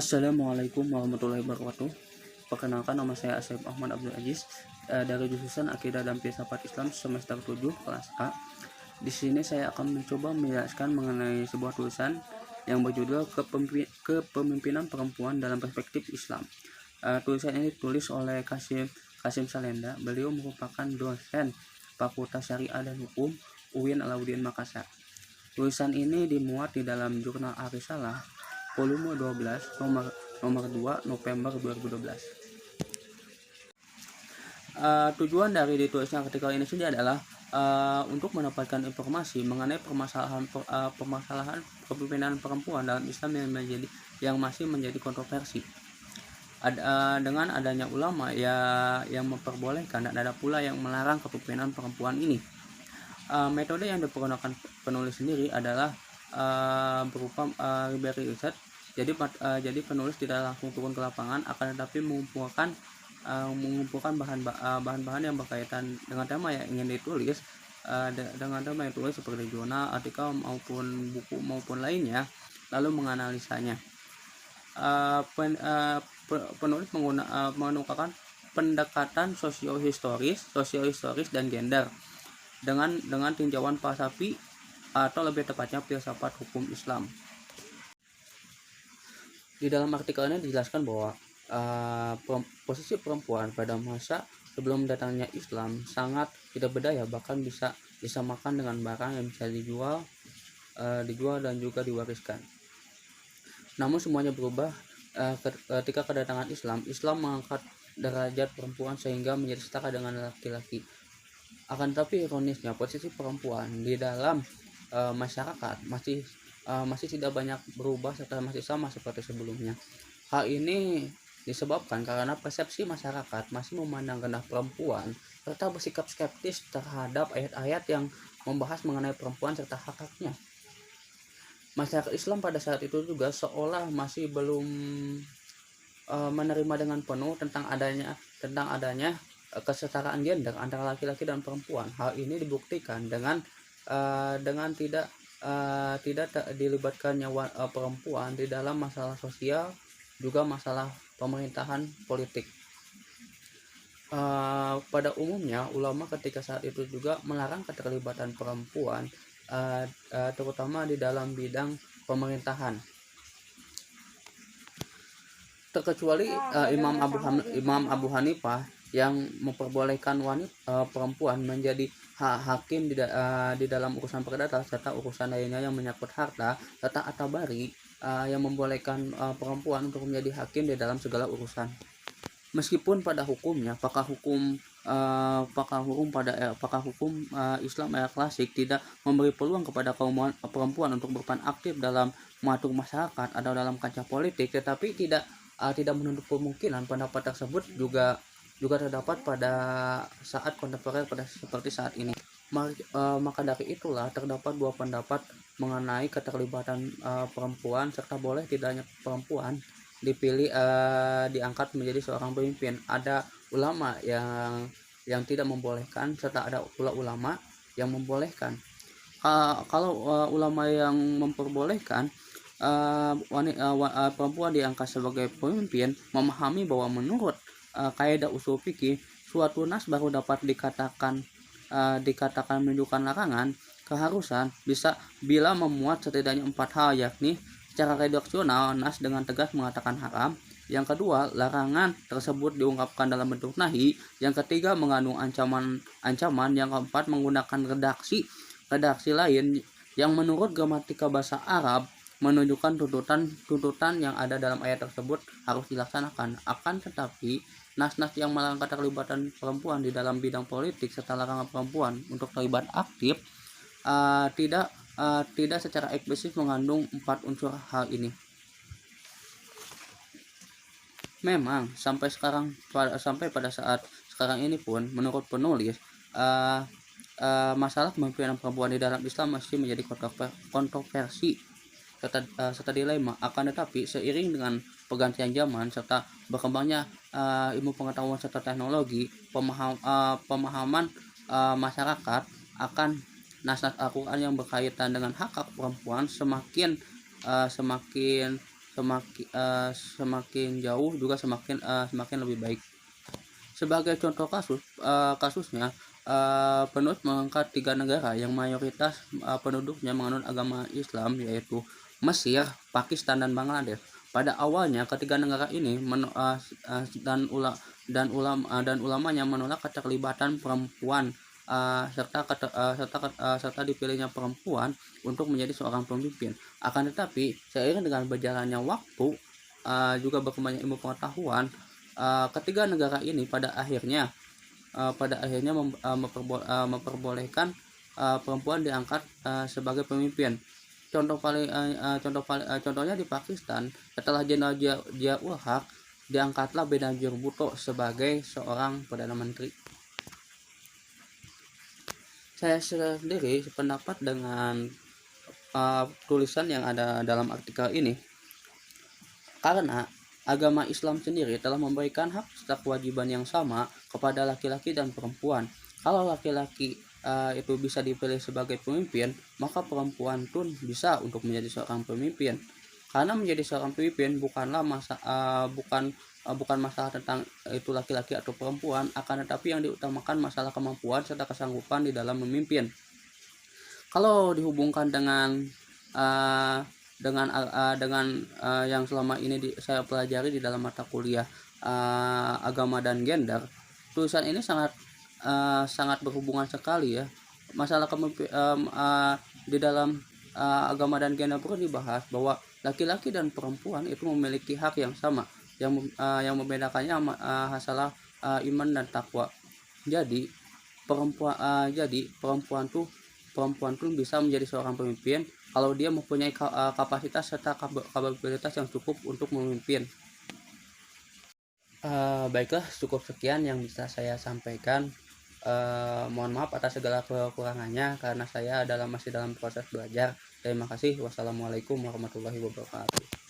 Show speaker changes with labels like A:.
A: Assalamualaikum warahmatullahi wabarakatuh. Perkenalkan, nama saya Asep Ahmad Abdul Aziz, dari jurusan Akidah dan Filsafat Islam semester 7 kelas A. Di sini saya akan mencoba menjelaskan mengenai sebuah tulisan yang berjudul Kepemimpinan Perempuan dalam Perspektif Islam. Tulisan ini ditulis oleh Kasim Salenda. Beliau merupakan dosen Fakultas Syariah dan Hukum UIN Alauddin Makassar. Tulisan ini dimuat di dalam jurnal Arisalah volume 12 nomor 2 November 2012. Tujuan dari ditulisnya artikel ini sendiri adalah untuk mendapatkan informasi mengenai permasalahan kepemimpinan perempuan dalam Islam yang masih menjadi kontroversi. Dengan adanya ulama yang memperbolehkan dan ada pula yang melarang kepemimpinan perempuan ini. Metode yang digunakan penulis sendiri adalah berupa library research. Jadi penulis tidak langsung turun ke lapangan, akan tetapi mengumpulkan bahan-bahan yang berkaitan dengan tema yang ingin ditulis, dengan tema yang ditulis seperti jurnal, artikel maupun buku maupun lainnya, lalu menganalisanya. Penulis menggunakan pendekatan sosiohistoris dan gender dengan tinjauan falsafi atau lebih tepatnya filsafat hukum Islam. Di dalam artikel ini dijelaskan bahwa posisi perempuan pada masa sebelum datangnya Islam sangat tidak berdaya, bahkan bisa disamakan dengan barang yang bisa dijual dan juga diwariskan. Namun semuanya berubah ketika kedatangan Islam. Islam mengangkat derajat perempuan sehingga menjadi setara dengan laki-laki. Akan tetapi ironisnya, posisi perempuan di dalam masyarakat masih tidak banyak berubah serta masih sama seperti sebelumnya. Hal ini disebabkan karena persepsi masyarakat masih memandang rendah perempuan serta bersikap skeptis terhadap ayat-ayat yang membahas mengenai perempuan serta hak-haknya. Masyarakat Islam pada saat itu juga seolah masih belum menerima dengan penuh tentang adanya kesetaraan gender antara laki-laki dan perempuan. Hal ini dibuktikan dengan tidak dilibatkannya perempuan di dalam masalah sosial, juga masalah pemerintahan politik. Pada umumnya ulama ketika saat itu juga melarang keterlibatan perempuan, terutama di dalam bidang pemerintahan. Terkecuali Imam Abu Hanifah yang memperbolehkan perempuan menjadi hakim di dalam urusan perdata serta urusan lainnya yang menyangkut harta, serta At-Tabari yang membolehkan perempuan untuk menjadi hakim di dalam segala urusan. Meskipun pada hukumnya pakar hukum Islam era klasik tidak memberi peluang kepada kaum perempuan untuk berperan aktif dalam mengatur masyarakat atau dalam kancah politik, tetapi tidak menutup kemungkinan pendapat tersebut juga terdapat pada saat kontemporer seperti saat ini. Maka dari itulah terdapat dua pendapat mengenai keterlibatan perempuan serta boleh tidaknya perempuan dipilih diangkat menjadi seorang pemimpin. Ada ulama yang tidak membolehkan serta ada pula ulama yang membolehkan. Kalau ulama yang memperbolehkan perempuan diangkat sebagai pemimpin memahami bahwa menurut kaidah usul fikih, suatu nas baru dapat dikatakan menunjukkan larangan keharusan bisa bila memuat setidaknya 4 hal, yakni secara redaksional nas dengan tegas mengatakan haram, yang kedua larangan tersebut diungkapkan dalam bentuk nahi, yang ketiga mengandung ancaman, yang keempat menggunakan redaksi lain yang menurut gramatika bahasa Arab menunjukkan tuntutan yang ada dalam ayat tersebut harus dilaksanakan. Akan tetapi nas-nas yang melarang keterlibatan perempuan di dalam bidang politik serta larangan perempuan untuk terlibat aktif tidak secara eksplisit mengandung 4 unsur hal ini. Memang sampai pada saat sekarang ini pun menurut penulis masalah kepemimpinan perempuan di dalam Islam masih menjadi kontroversi serta dilema. Akan tetapi seiring dengan pergantian zaman serta berkembangnya ilmu pengetahuan serta teknologi, pemahaman masyarakat akan nas-nas Al-Quran yang berkaitan dengan hak perempuan semakin semakin jauh juga semakin lebih baik. Sebagai contoh kasusnya, penulis mengangkat 3 negara yang mayoritas penduduknya menganut agama Islam, yaitu Mesir, Pakistan, dan Bangladesh. Pada awalnya ketiga negara ini dan ulamanya menolak keterlibatan perempuan, serta dipilihnya perempuan untuk menjadi seorang pemimpin. Akan tetapi seiring dengan berjalannya waktu, juga berkembangnya ilmu pengetahuan, ketiga negara ini pada akhirnya memperbolehkan perempuan diangkat sebagai pemimpin. Contohnya di Pakistan, setelah Jenderal Zia-ul Haq, diangkatlah Benazir Bhutto sebagai seorang perdana menteri. Saya sendiri sependapat dengan tulisan yang ada dalam artikel ini, karena agama Islam sendiri telah memberikan hak serta kewajiban yang sama kepada laki-laki dan perempuan. Kalau laki-laki itu bisa dipilih sebagai pemimpin, maka perempuan pun bisa untuk menjadi seorang pemimpin. Karena menjadi seorang pemimpin bukan masalah tentang itu laki-laki atau perempuan, akan tetapi yang diutamakan masalah kemampuan serta kesanggupan di dalam memimpin. Kalau dihubungkan dengan uh, yang selama ini saya pelajari di dalam mata kuliah agama dan gender, tulisan ini sangat berhubungan sekali ya. Masalah di dalam agama dan gender pun dibahas bahwa laki-laki dan perempuan itu memiliki hak yang sama, yang membedakannya masalah iman dan takwa. Jadi perempuan pun bisa menjadi seorang pemimpin kalau dia mempunyai kapasitas serta kapabilitas yang cukup untuk memimpin. Baiklah, cukup sekian yang bisa saya sampaikan. Mohon maaf atas segala kekurangannya karena saya masih dalam proses belajar. Terima kasih. Wassalamualaikum warahmatullahi wabarakatuh.